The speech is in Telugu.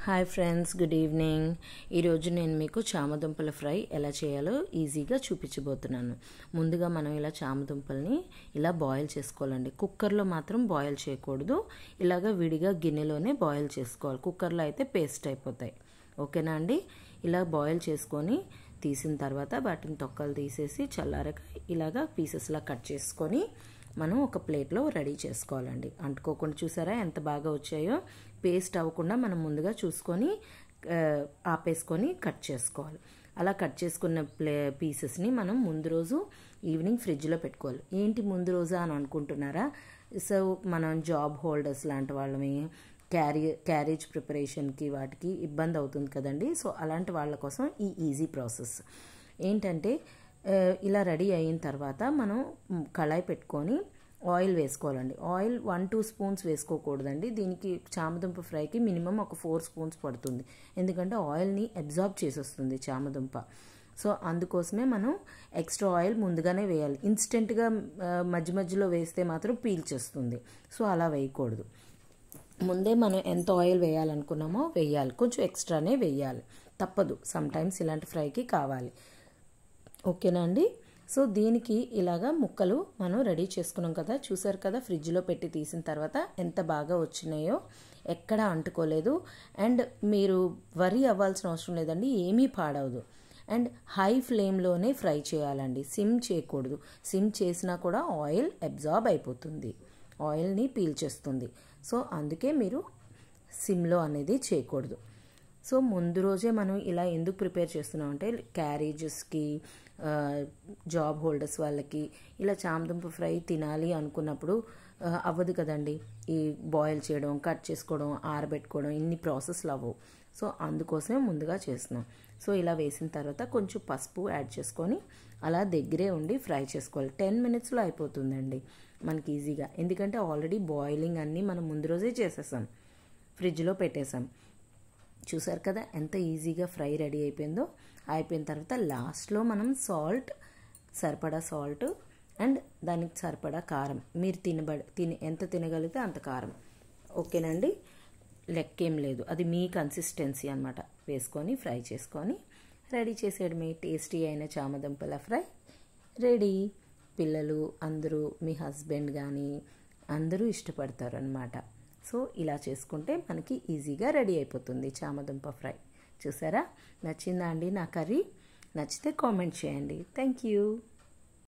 Hi friends, good evening. ఈరోజు నేను మీకు చామదుంపల ఫ్రై ఎలా చేయాలో ఈజీగా చూపించబోతున్నాను. ముందుగా మనం ఇలా చామదుంపల్ని ఇలా బాయిల్ చేసుకోవాలండి. కుక్కర్లో మాత్రం బాయిల్ చేయకూడదు, ఇలాగ విడిగా గిన్నెలోనే బాయిల్ చేసుకోవాలి. కుక్కర్లో అయితే పేస్ట్ అయిపోతాయి. ఓకేనా అండి? ఇలా బాయిల్ చేసుకొని తీసిన తర్వాత వాటిని తొక్కలు తీసేసి చల్లారక ఇలాగ పీసెస్లా కట్ చేసుకొని మనం ఒక ప్లేట్లో రెడీ చేసుకోవాలండి. అంటుకోకుండా చూసారా ఎంత బాగా వచ్చాయో. పేస్ట్ అవ్వకుండా మనం ముందుగా చూసుకొని ఆపేసుకొని కట్ చేసుకోవాలి. అలా కట్ చేసుకున్న పీసెస్ని మనం ముందు రోజు ఈవినింగ్ ఫ్రిడ్జ్లో పెట్టుకోవాలి. ఏంటి ముందు రోజు అని అనుకుంటున్నారా? సో మనం జాబ్ హోల్డర్స్ లాంటి వాళ్ళని క్యారేజ్ ప్రిపరేషన్కి వాటికి ఇబ్బంది అవుతుంది కదండి. సో అలాంటి వాళ్ళ కోసం ఈ ఈజీ ప్రాసెస్ ఏంటంటే, ఇలా రెడీ అయిన తర్వాత మనం కళాయి పెట్టుకొని ఆయిల్ వేసుకోవాలండి. ఆయిల్ 1-2 స్పూన్స్ వేసుకోకూడదండి. దీనికి చామదుంప ఫ్రైకి మినిమం ఒక 4 స్పూన్స్ పడుతుంది. ఎందుకంటే ఆయిల్ని అబ్జార్బ్ చేసేస్తుంది చామదుంప. సో అందుకోసమే మనం ఎక్స్ట్రా ఆయిల్ ముందుగానే వేయాలి. ఇన్స్టెంట్గా మధ్య మధ్యలో వేస్తే మాత్రం పీల్చేస్తుంది. సో అలా వేయకూడదు. ముందే మనం ఎంత ఆయిల్ వేయాలనుకున్నామో వేయాలి. కొంచెం ఎక్స్ట్రానే వేయాలి, తప్పదు. సమ్టైమ్స్ ఇలాంటి ఫ్రైకి కావాలి. ఓకేనా అండి? సో దీనికి ఇలాగా ముక్కలు మనం రెడీ చేసుకున్నాం కదా, చూసారు కదా. ఫ్రిడ్జ్లో పెట్టి తీసిన తర్వాత ఎంత బాగా వచ్చినాయో, ఎక్కడ అంటుకోలేదు. అండ్ మీరు వరీ అవ్వాల్సిన అవసరం లేదండి, ఏమీ పాడవదు. అండ్ హై ఫ్లేమ్లోనే ఫ్రై చేయాలండి, సిమ్ చేయకూడదు. సిమ్ చేసినా కూడా ఆయిల్ అబ్జార్బ్ అయిపోతుంది, ఆయిల్ని పీల్చేస్తుంది. సో అందుకే మీరు సిమ్లో అనేది చేయకూడదు. సో ముందు రోజే మనం ఇలా ఎందుకు ప్రిపేర్ చేస్తున్నాం అంటే, క్యారేజెస్కి, జాబ్ హోల్డర్స్ వాళ్ళకి ఇలా చామదుంప ఫ్రై తినాలి అనుకున్నప్పుడు అవ్వదు కదండి. ఈ బాయిల్ చేయడం, కట్ చేసుకోవడం, ఆరబెట్టుకోవడం, ఇన్ని ప్రాసెస్లు అవ్వవు. సో అందుకోసమే ముందుగా చేస్తున్నాం. సో ఇలా వేసిన తర్వాత కొంచెం పసుపు యాడ్ చేసుకొని అలా దగ్గరే ఉండి ఫ్రై చేసుకోవాలి. 10 మినిట్స్లో అయిపోతుందండి మనకి ఈజీగా. ఎందుకంటే ఆల్రెడీ బాయిలింగ్ అన్నీ మనం ముందు రోజే చేసేసాం, ఫ్రిడ్జ్లో పెట్టేసాం. చూసారు కదా ఎంత ఈజీగా ఫ్రై రెడీ అయిపోయిందో. అయిపోయిన తర్వాత లాస్ట్లో మనం సరిపడా సాల్ట్ అండ్ దానికి సరిపడా కారం, మీరు ఎంత తినగలిగితే అంత కారం. ఓకేనండి? లెక్కేం లేదు, అది మీ కన్సిస్టెన్సీ అనమాట. వేసుకొని ఫ్రై చేసుకొని రెడీ చేసేయడమే. టేస్టీ అయిన చామదుంపల ఫ్రై రెడీ. పిల్లలు అందరూ, మీ హస్బెండ్ కానీ అందరూ ఇష్టపడతారు అనమాట. సో ఇలా చేసుకుంటే మనకి ఈజీగా రెడీ అయిపోతుంది చామదుంప ఫ్రై. చూసారా? నచ్చిందా అండి నా కర్రీ? నచ్చితే కామెంట్ చేయండి. Thank you.